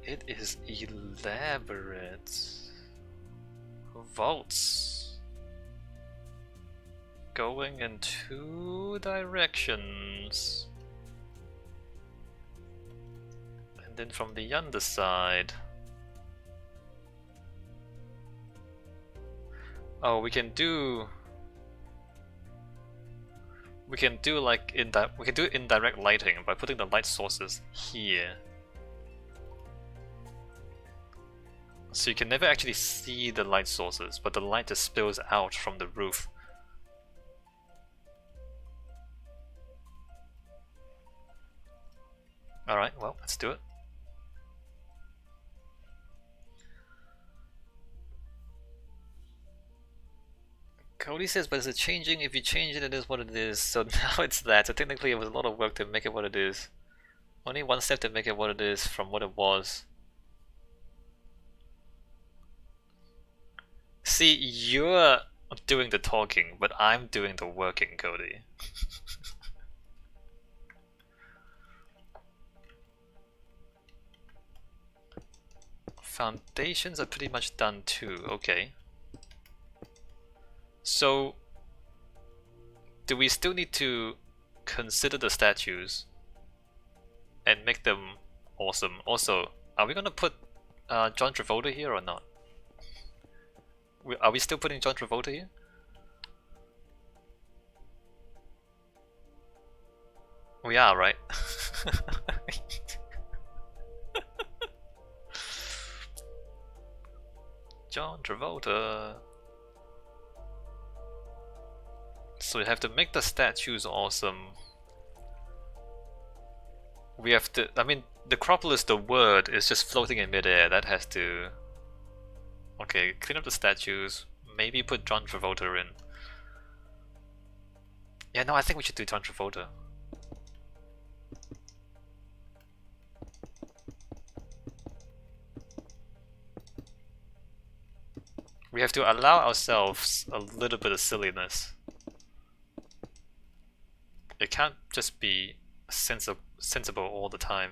It is elaborate. Vaults. Going in 2 directions. And then from the underside. Oh, we can do like we can do indirect lighting by putting the light sources here. So you can never actually see the light sources, but the light just spills out from the roof. Alright, well, let's do it. Cody says, but is it changing? If you change it, it is what it is. So now it's that. So technically it was a lot of work to make it what it is. Only one step to make it what it is from what it was. See, you're doing the talking, but I'm doing the working, Cody. Foundations are pretty much done too, okay. So, do we still need to consider the statues and make them awesome? Also, are we gonna put John Travolta here or not? Are we still putting John Travolta here? We are, right? John Travolta. So we have to make the statues awesome. We have to, I mean, the Acropolis, the word, is just floating in midair. That has to... Okay, clean up the statues. Maybe put John Travolta in. Yeah, no, I think we should do John Travolta. We have to allow ourselves a little bit of silliness. It can't just be sensible all the time.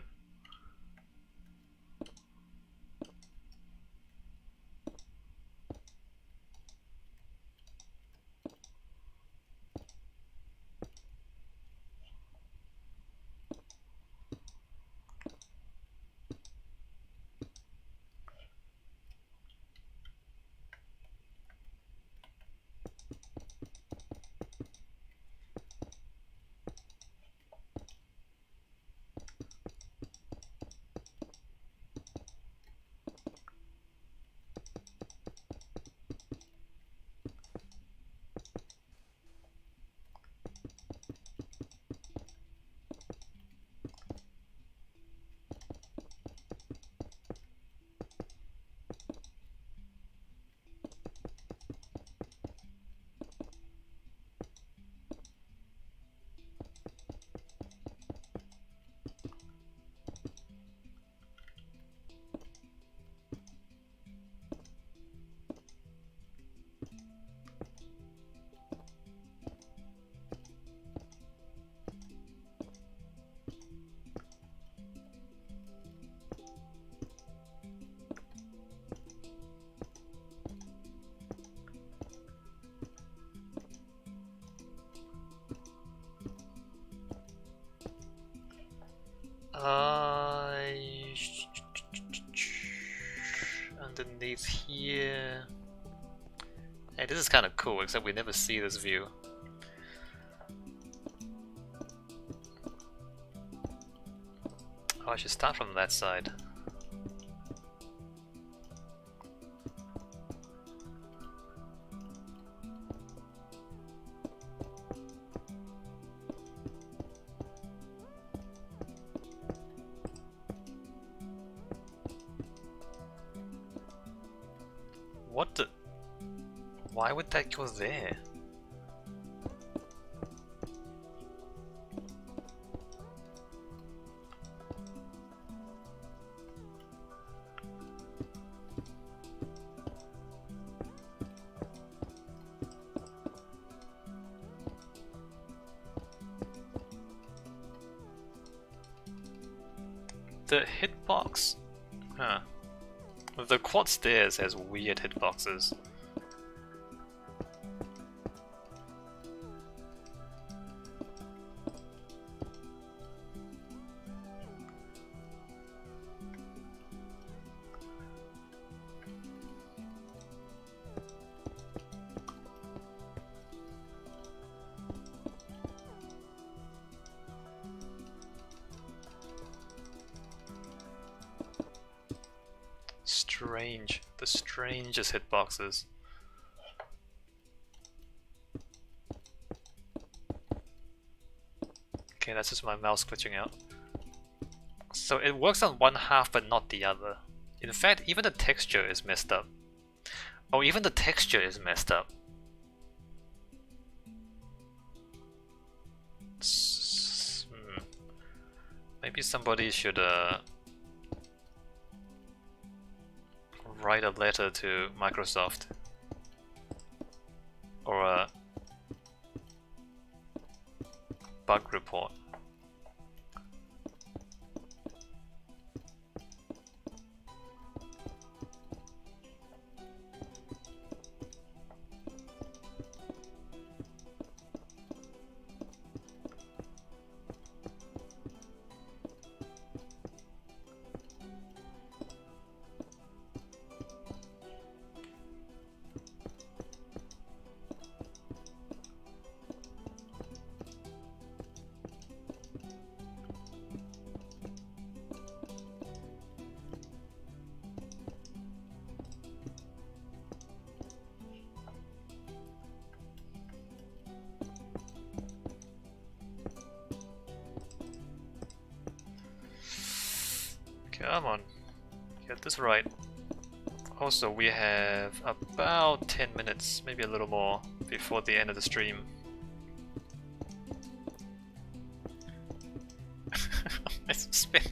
Underneath here. Hey, this is kind of cool, except we never see this view. Oh, I should start from that side. What the... Why would that go there? The hitbox Huh. The quad stairs has weird hitboxes. Strange. The strangest hitboxes. Okay, that's just my mouse glitching out. So it works on one half but not the other. In fact, even the texture is messed up. Oh, even the texture is messed up. Maybe somebody should write a letter to Microsoft or a bug report. Come on, get this right. Also, we have about 10 minutes, maybe a little more, before the end of the stream. It's been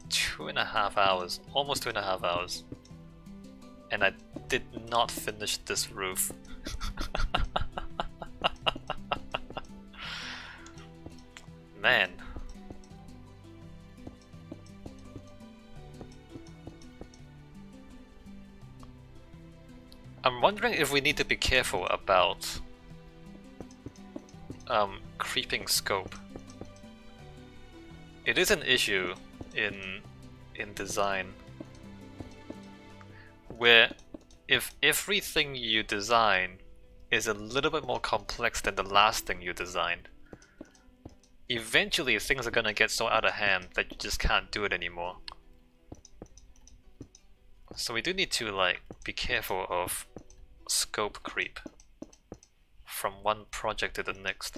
2.5 hours, almost 2.5 hours, and I did not finish this roof. Man. I'm wondering if we need to be careful about creeping scope. It is an issue in design where if everything you design is a little bit more complex than the last thing you designed, eventually things are gonna get so out of hand that you just can't do it anymore. So we do need to like be careful of scope creep from one project to the next.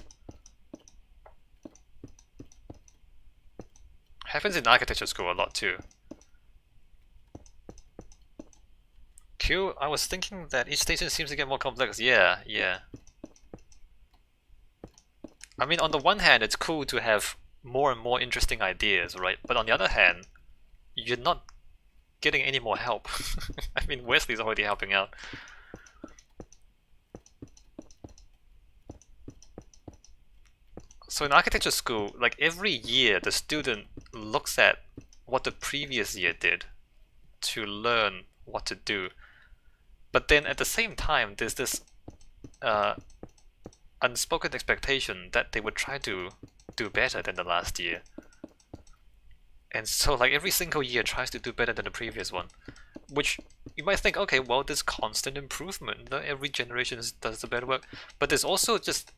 Happens in architecture school a lot too. Q, I was thinking that each station seems to get more complex. Yeah. I mean, on the one hand, it's cool to have more and more interesting ideas, right? But on the other hand, you're not getting any more help. I mean, Wesley's already helping out. So in architecture school, like every year, the student looks at what the previous year did to learn what to do. But then at the same time, there's this unspoken expectation that they would try to do better than the last year. And so like every single year tries to do better than the previous one. Which you might think, okay, well, there's constant improvement. Every generation does the better work. But there's also just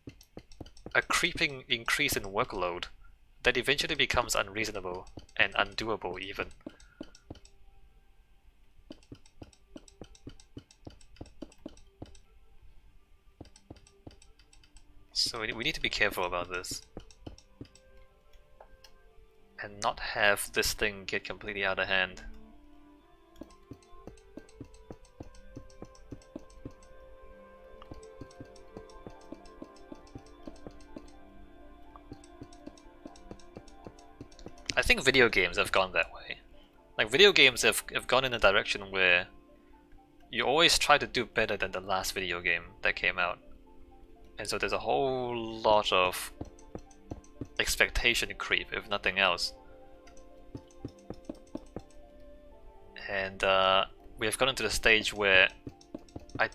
a creeping increase in workload that eventually becomes unreasonable and undoable even. So we need to be careful about this and not have this thing get completely out of hand. I think video games have gone that way. Like video games have gone in a direction where you always try to do better than the last video game that came out. And so there's a whole lot of expectation creep, if nothing else. And we have gotten to the stage where I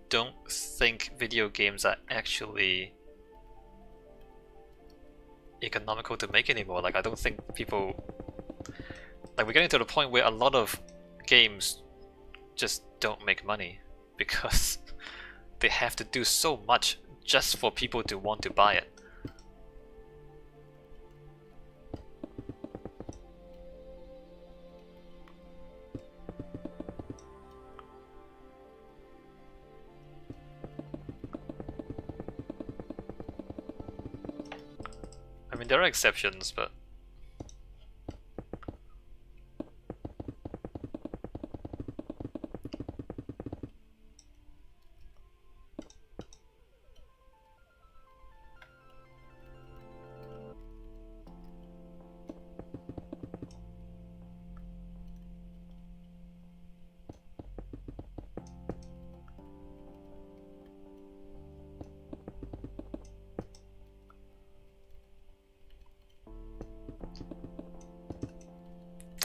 don't think video games are actually economical to make anymore. Like, I don't think people... Like, we're getting to the point where a lot of games just don't make money because they have to do so much just for people to want to buy it. I mean, there are exceptions, but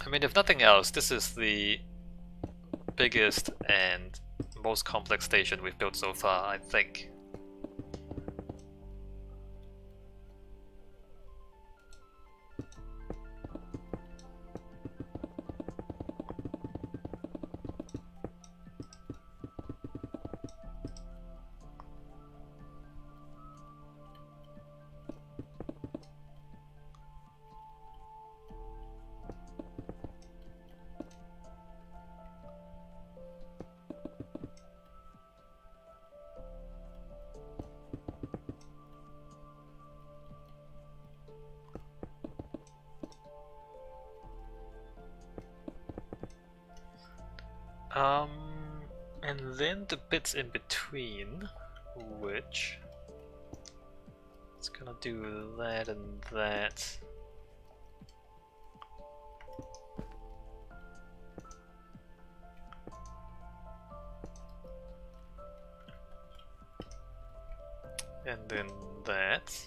I mean, if nothing else, this is the biggest and most complex station we've built so far, I think. And then the bits in between, which it's gonna do that and that. And then that.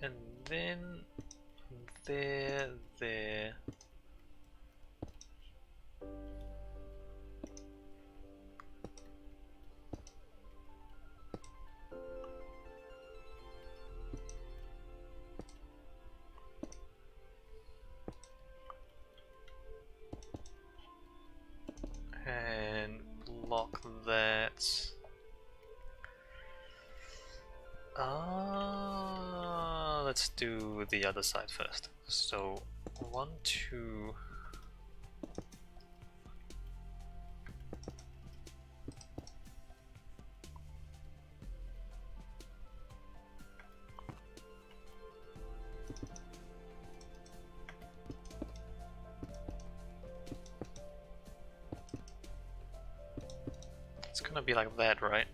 And then there. And block that. Let's do the other side first. So 1, 2. It's gonna be like that, right?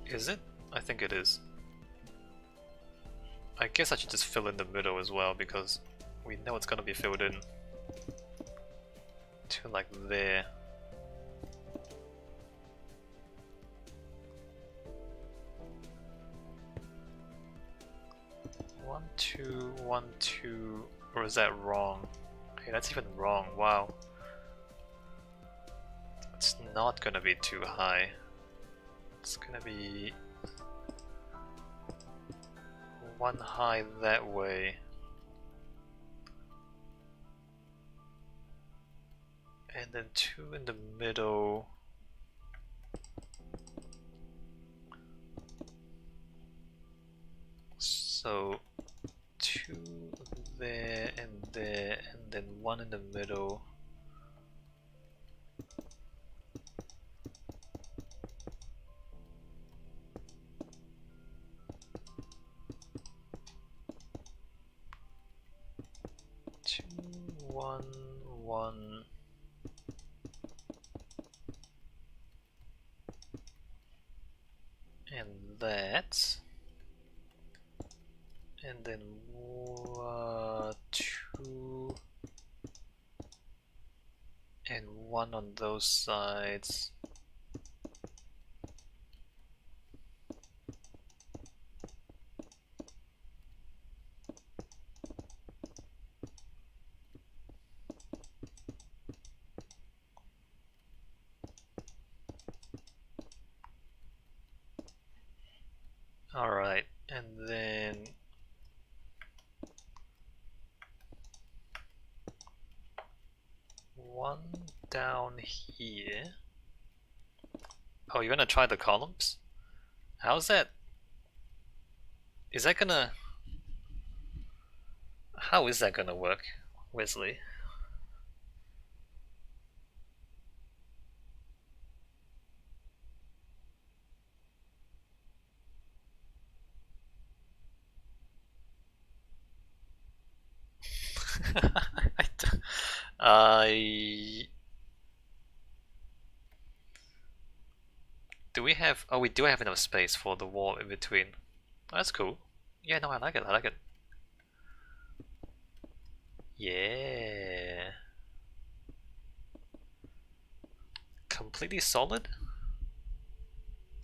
Is it? I think it is. I guess I should just fill in the middle as well because we know it's gonna be filled in to like there. One, two, 1, 2, or is that wrong? Hey, that's even wrong, wow. It's not gonna be too high. It's gonna be 1 high that way. And then 2 in the middle. So 2 there, and then 1 in the middle. Two, 1, 1. And that. And then 2 and 1 on those sides. Alright, and then one down here. Oh, you're gonna try the columns? How's that? Is that gonna... How is that gonna work, Wesley? I do we have? Oh, we do have enough space for the wall in between. That's cool. Yeah, no, I like it. I like it. Yeah. Completely solid?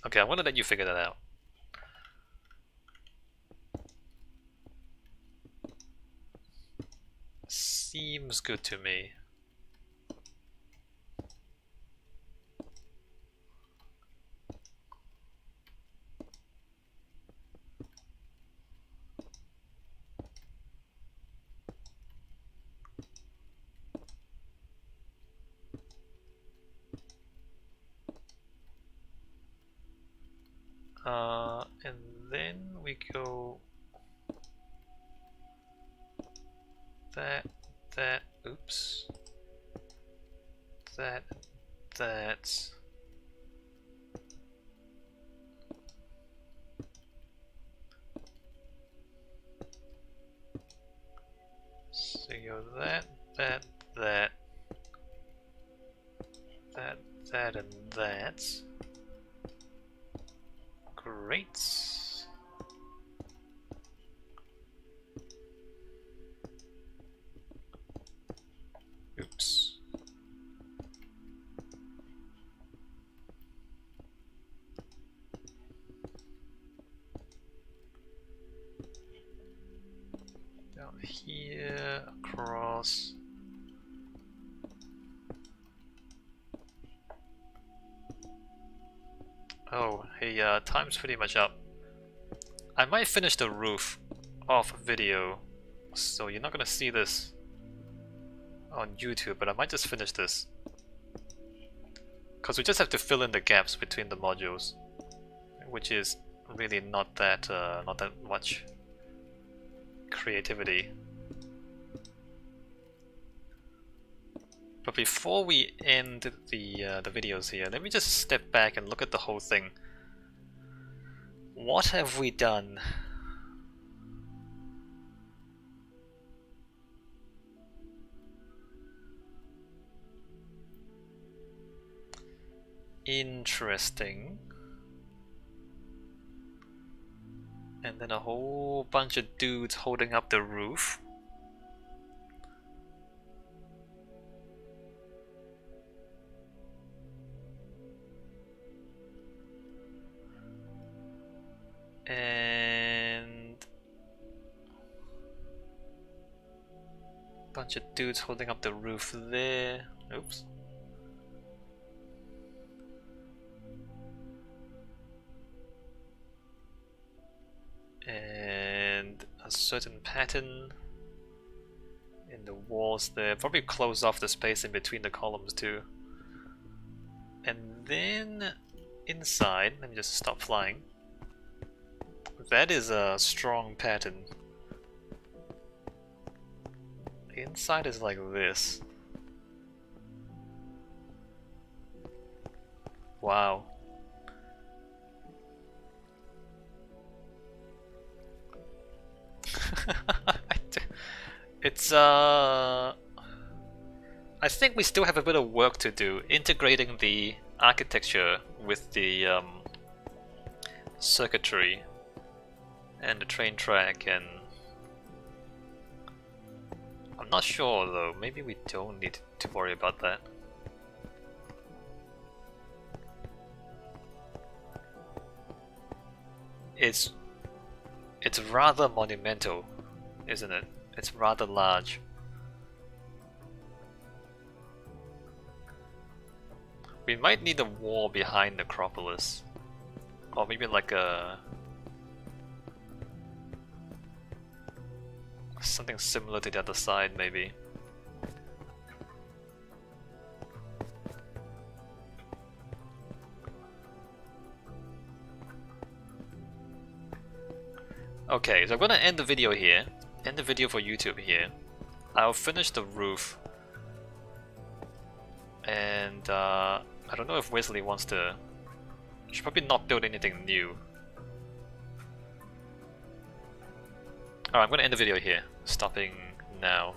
Okay, I'm gonna let you figure that out. Seems good to me. And then we go that, oops, that. So you go that, and that. Great. Oops. Down here, across. Oh, hey, time's pretty much up. I might finish the roof off video, so you're not gonna see this on YouTube, but I might just finish this. Because we just have to fill in the gaps between the modules, which is really not that much creativity. But before we end the videos here, let me just step back and look at the whole thing. What have we done? Interesting. And then a whole bunch of dudes holding up the roof. And bunch of dudes holding up the roof there. Oops. And a certain pattern in the walls there. Probably close off the space in between the columns too. And then inside, let me just stop flying. That is a strong pattern. The inside is like this. Wow. It's I think we still have a bit of work to do integrating the architecture with the circuitry and the train track, and I'm not sure though, maybe we don't need to worry about that. It's rather monumental, isn't it? It's rather large. We might need a wall behind Necropolis, or maybe like a something similar to the other side, maybe. Okay, so I'm gonna end the video here. End the video for YouTube here. I'll finish the roof. And I don't know if Wesley wants to... Should probably not build anything new. Alright, I'm gonna end the video here. Stopping now.